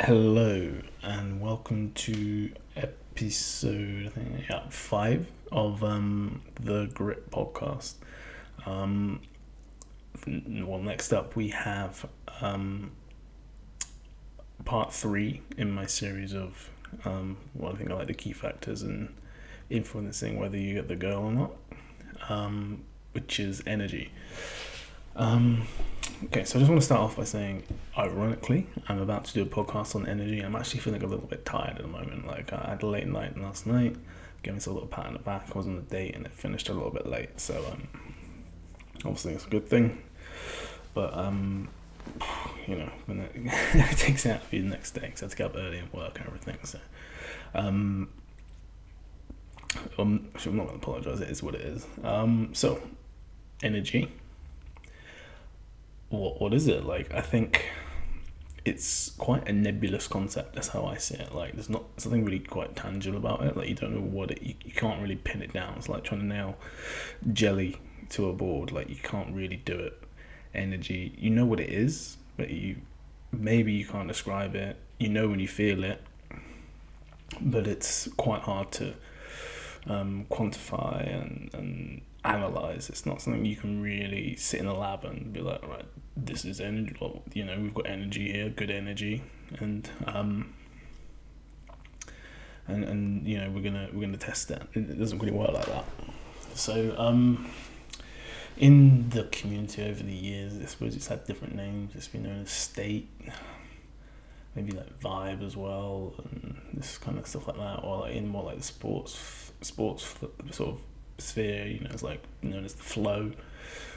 Hello and welcome to episode 5 of the Grit podcast. Next up we have part 3 in my series of what I think are like the key factors in influencing whether you get the girl or not, which is energy. Okay, so I just want to start off by saying, ironically, I'm about to do a podcast on energy. I'm actually feeling a little bit tired at the moment. Like, I had a late night last night, gave myself a little pat on the back. I was on a date and it finished a little bit late, so obviously it's a good thing. But when it takes out for you the next day, because I had to get up early and work and everything. So, actually, I'm not going to apologise. It is what it is. So, energy. What is it? Like, I think it's quite a nebulous concept. That's how I see it. Like, there's not something really quite tangible about it. Like, you don't know what it. You can't really pin it down. It's like trying to nail jelly to a board. Like, you can't really do it. Energy, you know what it is, but you can't describe it. You know when you feel it, but it's quite hard to quantify and analyze. It's not something you can really sit in a lab and be like, right, this is energy. Well, we've got energy here, good energy, and we're gonna test it. It doesn't really work like that. So in the community over the years, I suppose it's had different names. It's been known as state, maybe like vibe as well, and this kind of stuff like that, or like in more like the sports sort of sphere. It's like known as the flow,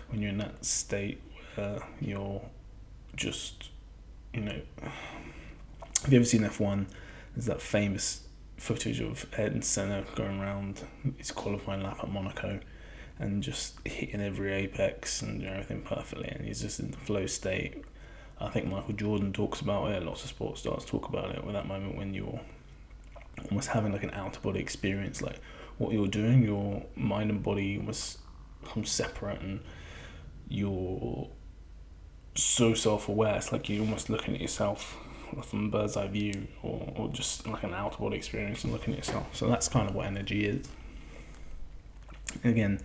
when you're in that state where you're just, have you ever seen F1? There's that famous footage of Ayrton Senna going around his qualifying lap at Monaco and just hitting every apex and doing everything perfectly, and he's just in the flow state. I think Michael Jordan talks about it, lots of sports stars talk about it, with that moment when you're almost having like an out-of-body experience, like what you're doing, your mind and body almost become separate and you're so self-aware. It's like you're almost looking at yourself from a bird's eye view, or just like an out-of-body experience and looking at yourself. So that's kind of what energy is. Again,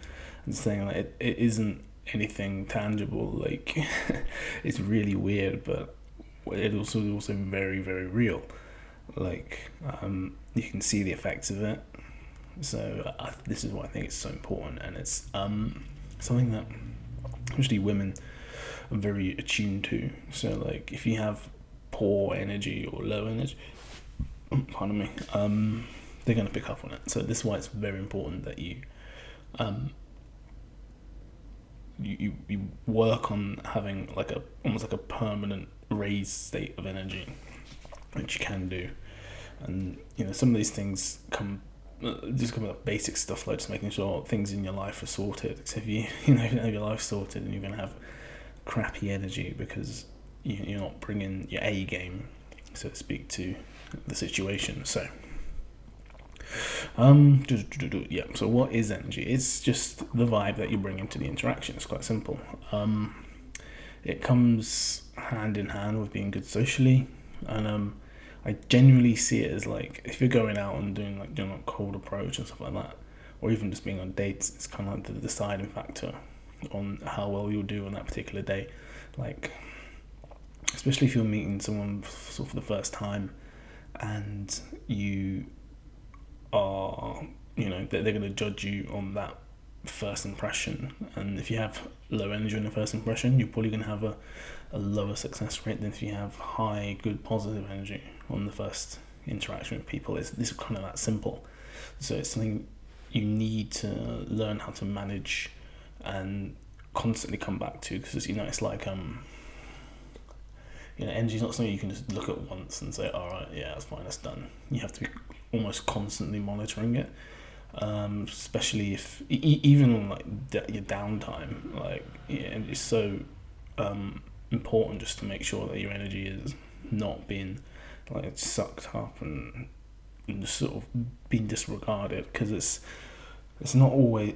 I'm saying like it isn't anything tangible. Like it's really weird, but it also very, very real. Like you can see the effects of it. So this is why I think it's so important, and it's something that especially women are very attuned to. So like if you have poor energy or low energy, pardon me, they're going to pick up on it. So this is why it's very important that you work on having like almost like a permanent raised state of energy, which you can do. And some of these things come with basic stuff, like just making sure things in your life are sorted. Because if you don't have your life sorted, then you're going to have crappy energy because you're not bringing your A game, so to speak, to the situation. So so what is energy? It's just the vibe that you bring into the interaction. It's quite simple. It comes hand in hand with being good socially, and I genuinely see it as like if you're going out and doing like cold approach and stuff like that, or even just being on dates, it's kind of like the deciding factor on how well you'll do on that particular day. Like especially if you're meeting someone for the first time and you are, they're going to judge you on that first impression, and if you have low energy on the first impression, you're probably going to have a lower success rate than if you have high, good, positive energy on the first interaction with people. This is kind of that simple. So it's something you need to learn how to manage and constantly come back to, because it's like energy is not something you can just look at once and say, all right, yeah, that's fine, that's done. You have to be almost constantly monitoring it, especially if even on like your downtime. Like it's so important just to make sure that your energy is not being like sucked up and just sort of being disregarded, because it's not always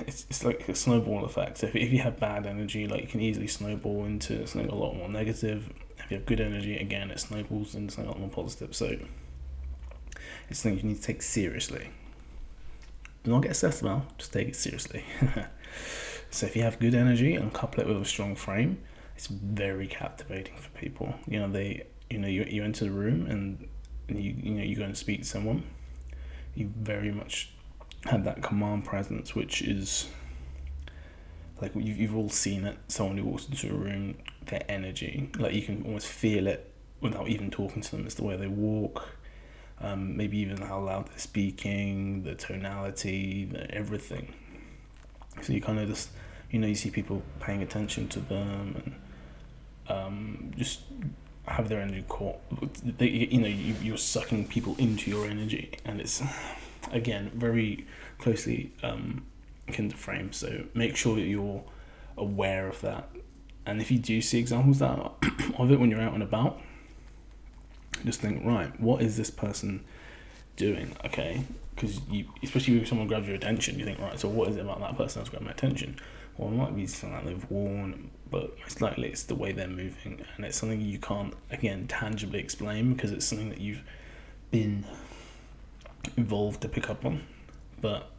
it's like a snowball effect. If you have bad energy, like you can easily snowball into something a lot more negative. If you have good energy, again, it snowballs into something a lot more positive. So it's something you need to take seriously. Do not get stressed about, just take it seriously. So if you have good energy and couple it with a strong frame, it's very captivating for people. You enter the room and you go and speak to someone. You very much have that command presence, which is like you've all seen it. Someone who walks into a room, their energy, like you can almost feel it without even talking to them. It's the way they walk, maybe even how loud they're speaking, the tonality, everything. So you kind of just, you see people paying attention to them and just have their energy caught. You're sucking people into your energy, and it's, again, very closely akin to frame. So make sure that you're aware of that. And if you do see examples of it when you're out and about, just think, right, what is this person doing? Okay, because especially if someone grabs your attention, you think, right, so what is it about that person that's grabbed my attention? Well, it might be something that they've worn, but most likely it's the way they're moving, and it's something you can't, again, tangibly explain because it's something that you've been involved to pick up on, but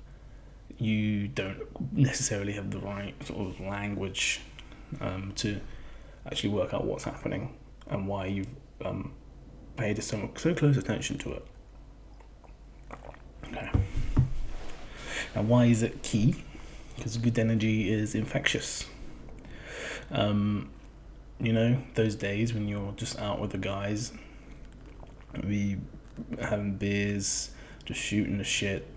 you don't necessarily have the right sort of language to actually work out what's happening and why you've paid so close attention to it. Okay. Now, why is it key? Because good energy is infectious. Those days when you're just out with the guys, we having beers, just shooting the shit,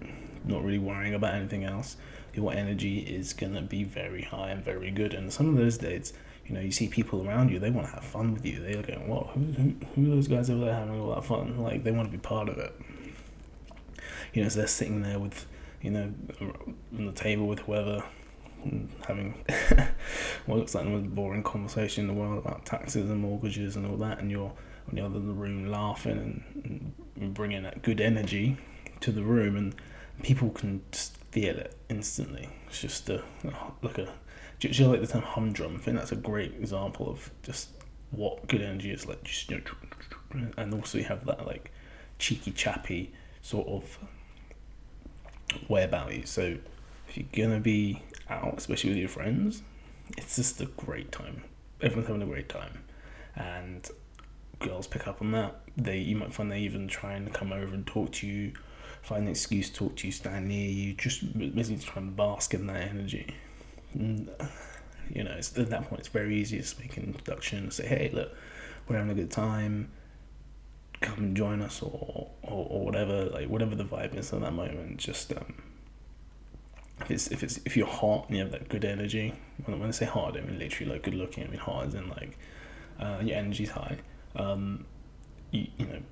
not really worrying about anything else, your energy is gonna be very high and very good. And some of those days, you see people around you, they want to have fun with you. They're going, "What? Who are those guys over there having all that fun?" Like, they want to be part of it. So they're sitting there with, on the table with whoever, having what looks like the most boring conversation in the world about taxes and mortgages and all that, and you're on the other end of the room laughing and bringing that good energy to the room, and people can just feel it instantly. It's just do you like the term humdrum? I think that's a great example of just what good energy is like. Just, and also you have that like cheeky chappy sort of way about you. So if you're gonna be out, especially with your friends, it's just a great time. Everyone's having a great time, and girls pick up on that. You might find they even try and come over and talk to you, find an excuse to talk to you, stand near you, just basically try and bask in that energy. And, at that point, it's very easy to make an introduction and say, "Hey, look, we're having a good time. Come and join us," or whatever, like whatever the vibe is at that moment. Just if you're hot and you have that good energy. When I say hot, I don't mean literally like good looking. I mean hot as in like your energy's high.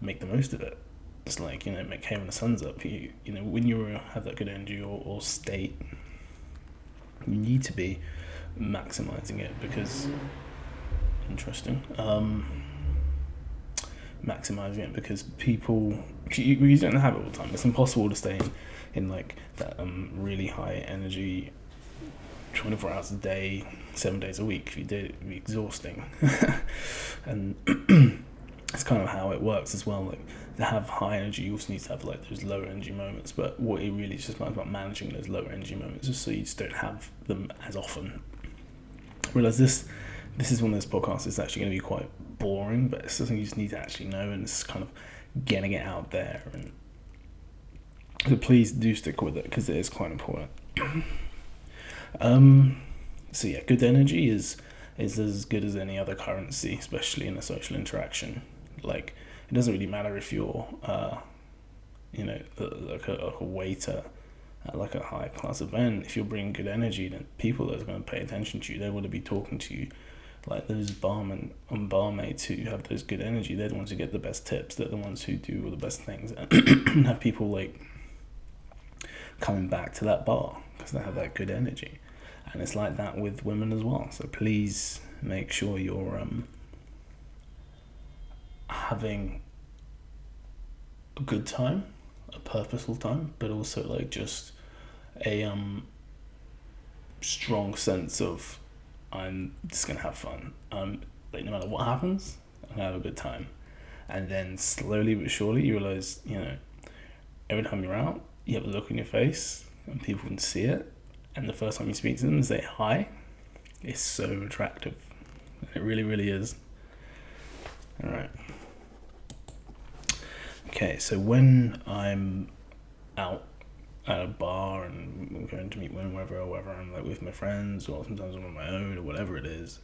Make the most of it. It's like, make hay when the sun's up. When you have that good energy or state, you need to be maximizing it because maximizing it because people, you don't have it all the time. It's impossible to stay in like that really high energy 24 hours a day, 7 days a week. If you did, it'd be exhausting. And it's kind of how it works as well. Like, to have high energy, you also need to have like those low energy moments. But what it really is just about managing those low energy moments, just so you just don't have them as often. I realize this is one of those podcasts that's actually going to be quite boring, but it's something you just need to actually know, and it's kind of getting it out there. And so please do stick with it because it is quite important. So yeah, good energy is as good as any other currency, especially in a social interaction. Like, it doesn't really matter if you're, like a waiter at like a high class event. If you're bringing good energy, then people that are going to pay attention to you, they want to be talking to you. Like those barmen and barmaids who have those good energy, they're the ones who get the best tips. They're the ones who do all the best things and have people like coming back to that bar because they have that good energy. And it's like that with women as well. So please make sure you're having a good time, a purposeful time, but also like just a strong sense of I'm just gonna have fun. Like no matter what happens, I'm gonna have a good time. And then slowly but surely you realise, every time you're out, you have a look on your face and people can see it. And the first time you speak to them and say hi, it's so attractive. It really, really is. All right. Okay, so when I'm out at a bar and I'm going to meet women, wherever I'm like with my friends, or sometimes I'm on my own, or whatever it is,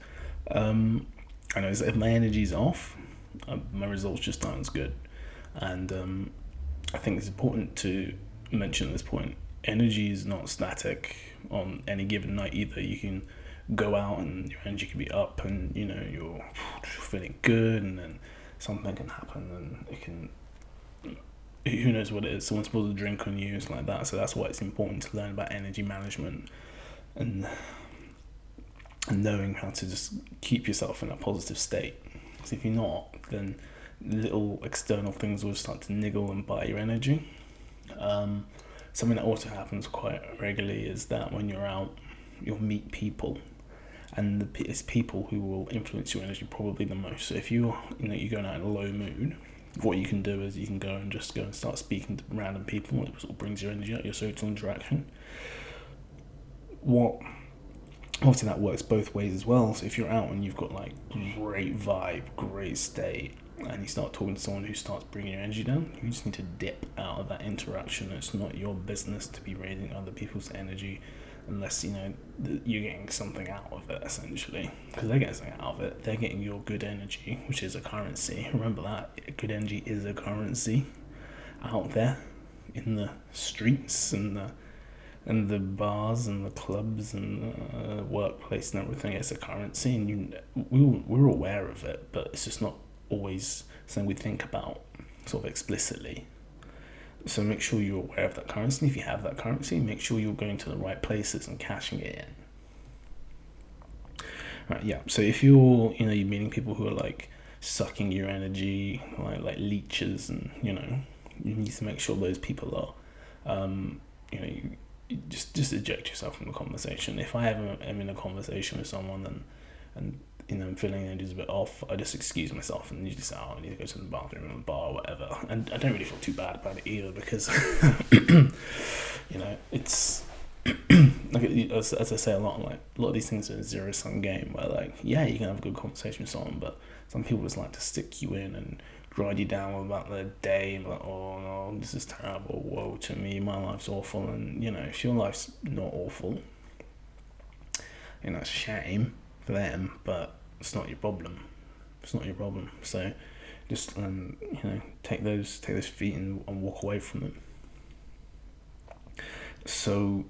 I know if my energy's off, my results just aren't as good. And I think it's important to mention at this point, energy is not static on any given night either. You can go out and your energy can be up, and you're feeling good, and then something can happen, and it can, who knows what it is, someone's supposed to drink on you, it's like that. So that's why it's important to learn about energy management and knowing how to just keep yourself in a positive state. Because if you're not, then little external things will start to niggle and bite your energy. Something that also happens quite regularly is that when you're out, you'll meet people, and it's people who will influence your energy probably the most. So if you're going out in a low mood, what you can do is you can go and start speaking to random people. It sort of brings your energy out, your social interaction. Obviously that works both ways as well. So if you're out and you've got like great vibe, great state, and you start talking to someone who starts bringing your energy down, you just need to dip out of that interaction. It's not your business to be raising other people's energy unless you're getting something out of it, essentially, because they're getting something out of it. They're getting your good energy, which is a currency. Remember that good energy is a currency out there in the streets and the bars and the clubs and the workplace and everything. It's a currency, and we're aware of it, but it's just not always something we think about sort of explicitly. So make sure you're aware of that currency. If you have that currency, make sure you're going to the right places and cashing it in. Right, yeah. So if you're meeting people who are like sucking your energy, like leeches, and you need to make sure those people are, you just eject yourself from the conversation. If I am in a conversation with someone and I'm feeling energy's a bit off, I just excuse myself and usually say, I need to go to the bathroom or the bar or whatever. And I don't really feel too bad about it either, because it's like, as I say a lot of these things are a zero-sum game, where like, yeah, you can have a good conversation with someone, but some people just like to stick you in and grind you down about their day, and like, oh no, this is terrible, woe to me, my life's awful. And if your life's not awful, it's a shame for them, but it's not your problem. So just take those feet and walk away from them. So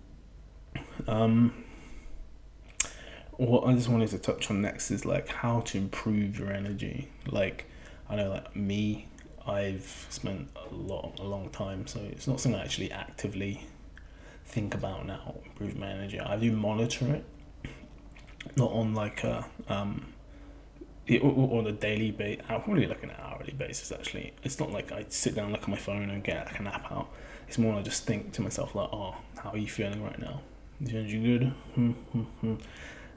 what I just wanted to touch on next is like how to improve your energy. Like, I know, like me, I've spent a long time, so it's not something I actually actively think about now, improve my energy. I do monitor it, not on like a on a daily basis, probably like an hourly basis actually. It's not like I sit down, look at my phone and get like a nap out. It's more I just think to myself like, oh, how are you feeling right now? Is your energy good?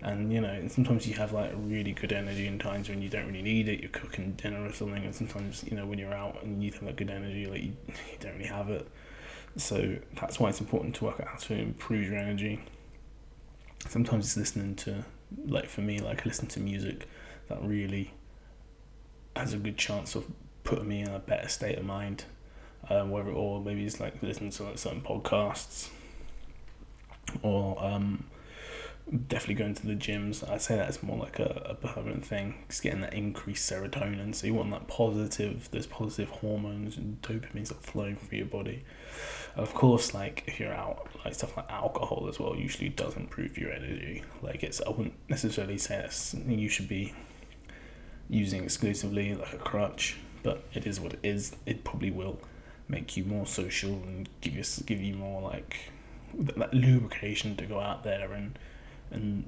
And sometimes you have like really good energy in times when you don't really need it. You're cooking dinner or something, and sometimes when you're out and you have that good energy, like you don't really have it. So that's why it's important to work out how to improve your energy. Sometimes it's listening to, like for me, like I listen to music that really has a good chance of putting me in a better state of mind. Or maybe it's like listening to like certain podcasts, or definitely going to the gyms. I'd say that's more like a permanent thing. It's getting that increased serotonin, so you want those positive hormones and dopamines that flowing through your body. Of course, like if you're out, like stuff like alcohol as well usually does improve your energy. Like I wouldn't necessarily say that's something you should be using exclusively like a crutch, but it is what it is. It probably will make you more social and give you more like that lubrication to go out there and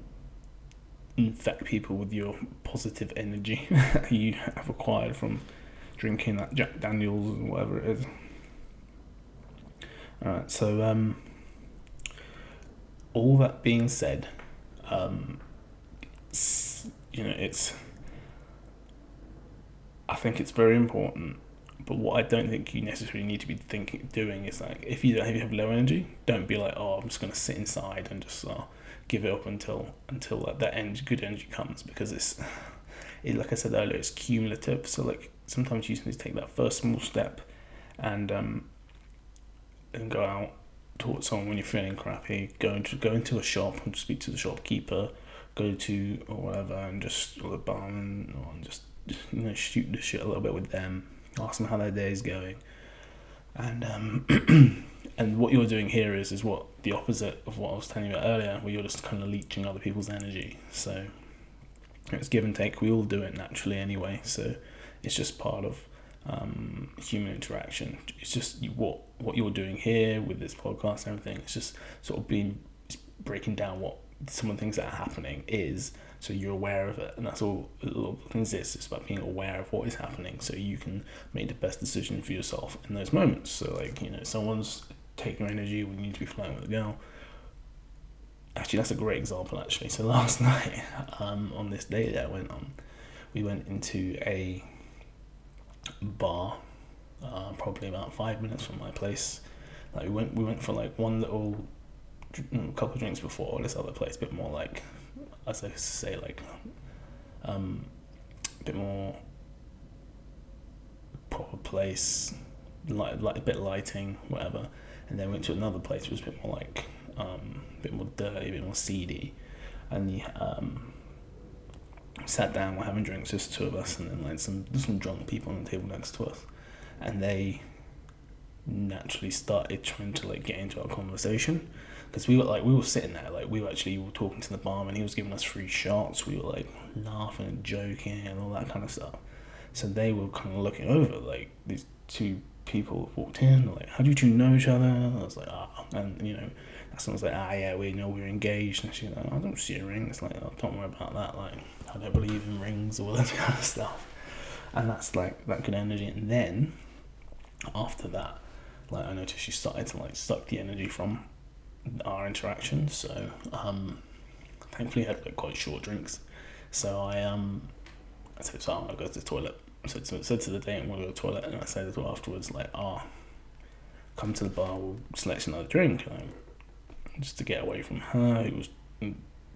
infect people with your positive energy that you have acquired from drinking that Jack Daniels or whatever it is. Alright, so all that being said, it's I think it's very important. But what I don't think you necessarily need to be doing is like, if you have low energy, don't be like, oh, I'm just gonna sit inside and just give it up until like that good energy comes, because like I said earlier, it's cumulative. So like sometimes you just need to take that first small step, and go out, talk to someone when you're feeling crappy, go into a shop and speak to the shopkeeper, go to or whatever, and just, or the barman, or just shoot the shit a little bit with them, ask them how their day is going, and and what you're doing here is what the opposite of what I was telling you about earlier, where you're just kind of leeching other people's energy. So it's give and take. We all do it naturally anyway, so it's just part of human interaction. It's just what you're doing here with this podcast and everything. It's just sort of breaking down what some of the things that are happening is, so you're aware of it, and that's all things is. It's about being aware of what is happening, so you can make the best decision for yourself in those moments. So like, someone's taking your energy when you need to be flirting with a girl. Actually, that's a great example, actually. So last night, on this date that I went on, we went into a bar, probably about 5 minutes from my place. Like we went for like one little couple of drinks before this other place, a bit more like, as I say, like a bit more proper place, like a bit lighting, whatever. And then went to another place which was a bit more like a bit more dirty, a bit more seedy, and sat down, we're having drinks, just two of us, and then like some drunk people on the table next to us, and they naturally started trying to like get into our conversation, because we were sitting there, like we were talking to the barman, he was giving us free shots, we were like laughing and joking and all that kind of stuff. So they were kind of looking over, like these two people walked in, like, how do you two know each other? And I was like, and someone's like, yeah, we know we're engaged, and she's like, I don't see a ring. It's like, oh, don't worry about that, like, I don't believe in rings or all that kind of stuff. And that's like that good energy. And then after that, like, I noticed she started to like suck the energy from our interaction. So thankfully I had like quite short drinks, so I said, so I'm gonna go to the toilet. So I said to the date, I'm gonna go to the toilet, and I said as well afterwards, like, come to the bar, we'll select another drink, just to get away from her, who was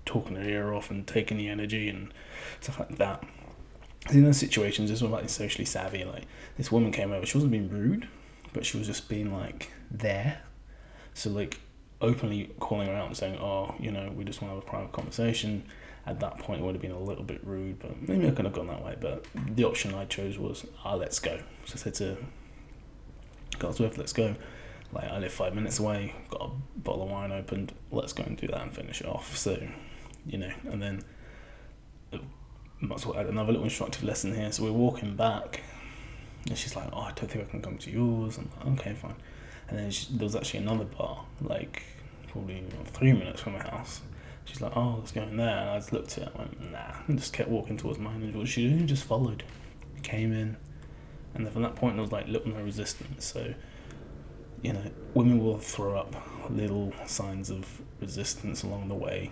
talking her ear off and taking the energy and stuff like that. In those situations, this was like socially savvy. Like, this woman came over, she wasn't being rude, but she was just being like there. So like openly calling her out and saying, we just want to have a private conversation. At that point it would have been a little bit rude, but maybe I could have gone that way. But the option I chose was, let's go. So I said to Godsworth, let's go. Like, I live 5 minutes away, got a bottle of wine opened, let's go and do that and finish it off. So, and then might as well add another little instructive lesson here. So we're walking back, and she's like, I don't think I can come to yours. I'm like, okay, fine. And then there was actually another bar, like probably 3 minutes from my house. She's like, let's go in there. And I just looked at it, I went, nah, and just kept walking towards mine. And what she did, just followed. Came in, and then from that point there was like little no resistance. So, women will throw up little signs of resistance along the way.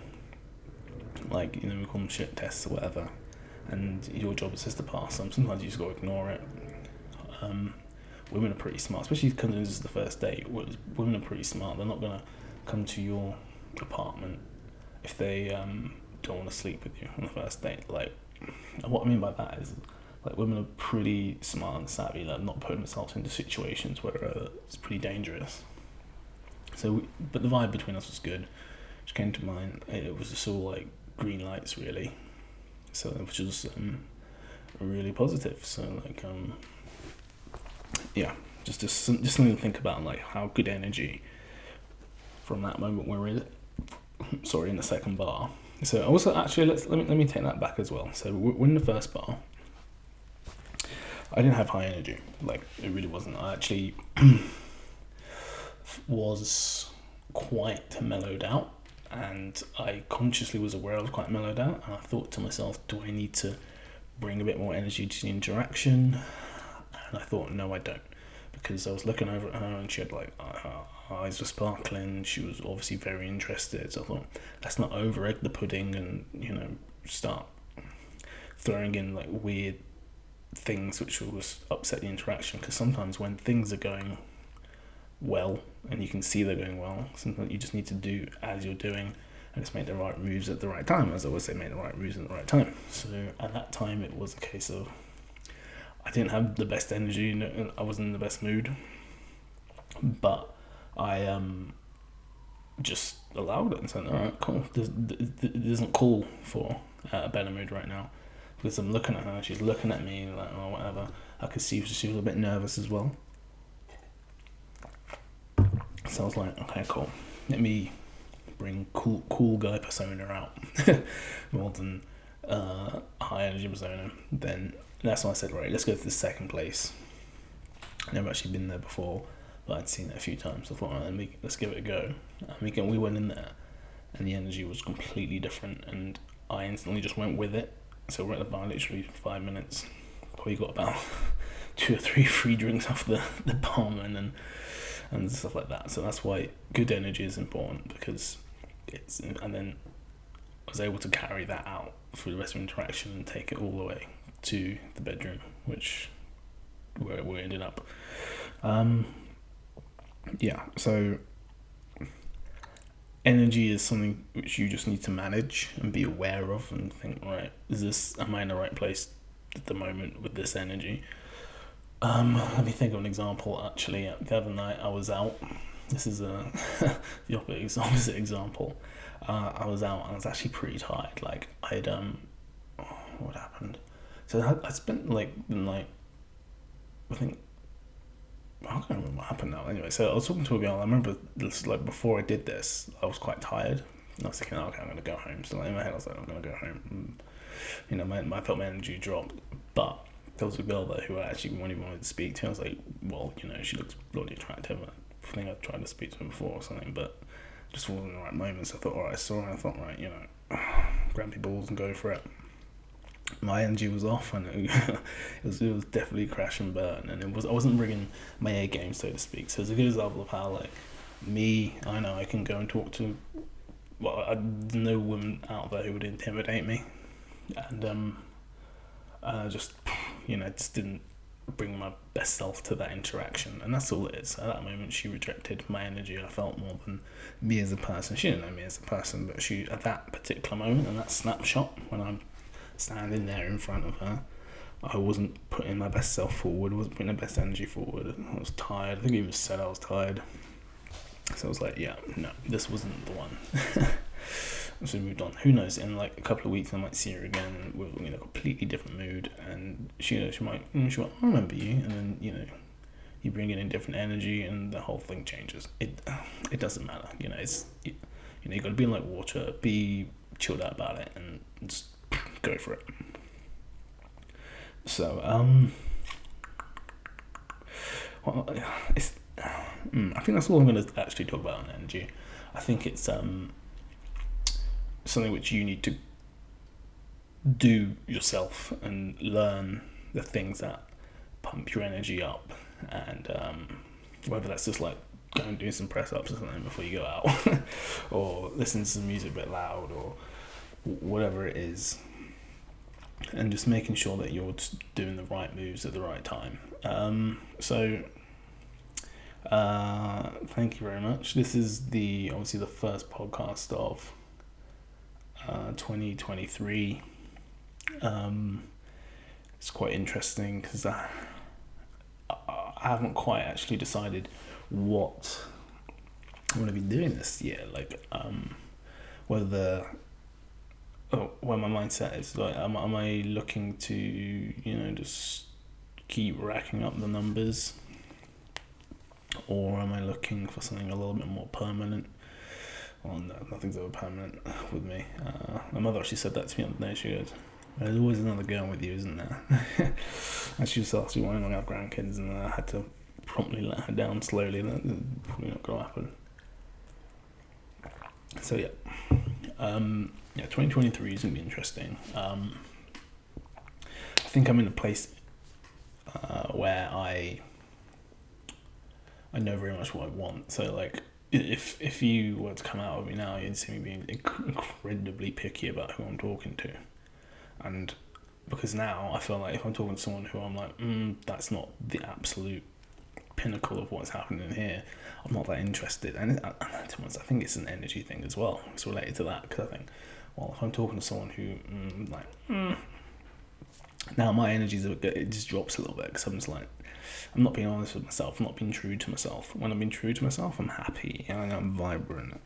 Like, we call them shit tests or whatever. And your job is just to pass them. Sometimes you just got to ignore it. Women are pretty smart, especially because this is the first date. Women are pretty smart. They're not going to come to your apartment if they don't want to sleep with you on the first date. Like, what I mean by that is, like, women are pretty smart and savvy, like not putting themselves into situations where it's pretty dangerous. So, but the vibe between us was good. Which came to mind, it was just all like green lights, really. So, which was really positive. So, like, just something to think about, like how good energy from that moment we're in. In the second bar. So also, actually, let me take that back as well. So we're in the first bar. I didn't have high energy, like, it really wasn't. I actually was quite mellowed out, and I consciously was aware I was quite mellowed out, and I thought to myself, do I need to bring a bit more energy to the interaction? And I thought, no, I don't, because I was looking over at her and she had like her eyes were sparkling, she was obviously very interested. So I thought, let's not over egg the pudding and start throwing in like weird things which will just upset the interaction, because sometimes when things are going well and you can see they're going well, sometimes you just need to do as you're doing and just make the right moves at the right time. As I always say, make the right moves at the right time. So at that time it was a case of I didn't have the best energy, I wasn't in the best mood, but I just allowed it and said, alright, cool, this isn't cool for a better mood right now, because I'm looking at her, she's looking at me like, oh, whatever. I could see she was a bit nervous as well. So I was like, okay, cool. Let me bring cool guy persona out more than high energy persona. Then that's when I said, right, let's go to the second place. I've never actually been there before, but I'd seen it a few times. So I thought, right, let's give it a go. We went in there, and the energy was completely different, and I instantly just went with it. So we're at the bar, literally 5 minutes. Probably got about 2 or 3 free drinks off the barman and stuff like that. So that's why good energy is important, because and then I was able to carry that out through the rest of the interaction and take it all the way to the bedroom, where we ended up. So energy is something which you just need to manage and be aware of and think, right, am I in the right place at the moment with this energy? Let me think of an example. Actually, the other night I was out. This is the opposite example. I was out and I was actually pretty tired. Like I'd what happened? So I spent like the night. I think I can't remember what happened now. Anyway, so I was talking to a girl. I remember this, like before I did this, I was quite tired. And I was thinking, okay, I'm gonna go home. So like, in my head, I was like, I'm gonna go home. And, I felt my energy drop, but there was a girl there who I actually really wanted to speak to. I was like, well, she looks bloody attractive. I think I tried to speak to her before or something, but just wasn't in the right moment. So I thought, alright, I saw her and I thought, right, grab your balls and go for it. My energy was off, and it was definitely crash and burn, and I wasn't bringing my A game, so to speak. So it's a good example of how, like, I know I can go and talk to, no woman out there who would intimidate me, and just didn't bring my best self to that interaction, and that's all it is. At that moment, she rejected my energy. I felt more than me as a person. She didn't know me as a person, but she, at that particular moment and that snapshot, when I'm standing there in front of her, I wasn't putting my best self forward, I wasn't putting the best energy forward. I was tired. I think I even said I was tired. So I was like, yeah, no, this wasn't the one. So we moved on. Who knows, in like a couple of weeks I might see her again and we're in a completely different mood, and she might, I remember you, and then, you bring in a different energy and the whole thing changes. It doesn't matter, you gotta be like water, be chilled out about it and just go for it. So I think that's all I'm going to actually talk about on energy. I think it's something which you need to do yourself and learn the things that pump your energy up, and whether that's just like go and do some press ups or something before you go out or listen to some music a bit loud or whatever it is, and just making sure that you're doing the right moves at the right time. Thank you very much. This is obviously the first podcast of 2023. It's quite interesting because I haven't quite actually decided what I'm going to be doing this year. Like, where my mindset is. Like, am I looking to, just keep racking up the numbers, or am I looking for something a little bit more permanent? Well, no, nothing's ever permanent with me. My mother actually said that to me the other day. She goes, "There's always another girl with you, isn't there?" And she was asking when I'm going to have grandkids, and I had to promptly let her down slowly. That's probably not going to happen. So yeah, 2023 is going to be interesting. I think I'm in a place where I know very much what I want. So like, if you were to come out with me now, you'd see me being incredibly picky about who I'm talking to, and because now I feel like if I'm talking to someone who I'm like, that's not the absolute pinnacle of what's happening here, I'm not that interested. And to be honest, I think it's an energy thing as well. It's related to that, because I think, well, if I'm talking to someone who now my energy's it just drops a little bit, because I'm just like, I'm not being honest with myself. I'm not being true to myself. When I'm being true to myself, I'm happy and I'm vibrant.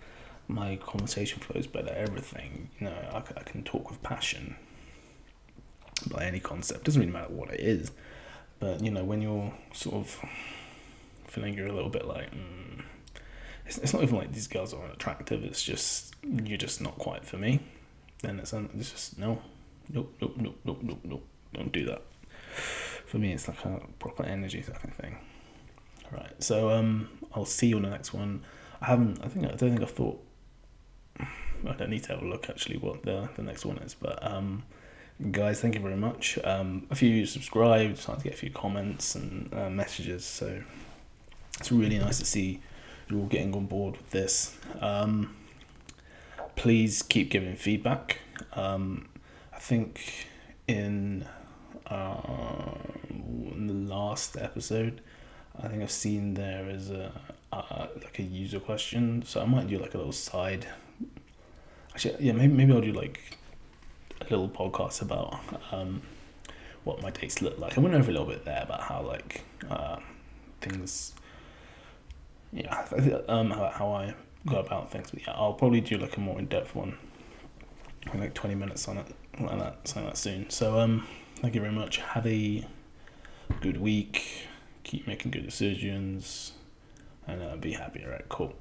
My conversation flows better. Everything, I can talk with passion about any concept. Doesn't really matter what it is, but when you're sort of feeling you're a little bit like, it's not even like these girls aren't attractive. It's just you're just not quite for me. Then it's just nope. Don't do that. For me, it's like a proper energy kind of thing. Right. So I'll see you on the next one. I don't think I've thought. I don't need to have a look actually what the next one is, but guys, thank you very much. A few subscribed, starting to get a few comments and messages, so it's really nice to see you all getting on board with this. Please keep giving feedback. I think in the last episode, I think I've seen there is like a user question, so I might do like a little side. Actually, yeah, maybe I'll do like a little podcast about what my dates look like. I went over a little bit there about how like things, how I go about things. But yeah, I'll probably do like a more in-depth one, like 20 minutes on it, like that, something like that soon. So thank you very much. Have a good week. Keep making good decisions, and be happy. All right, cool.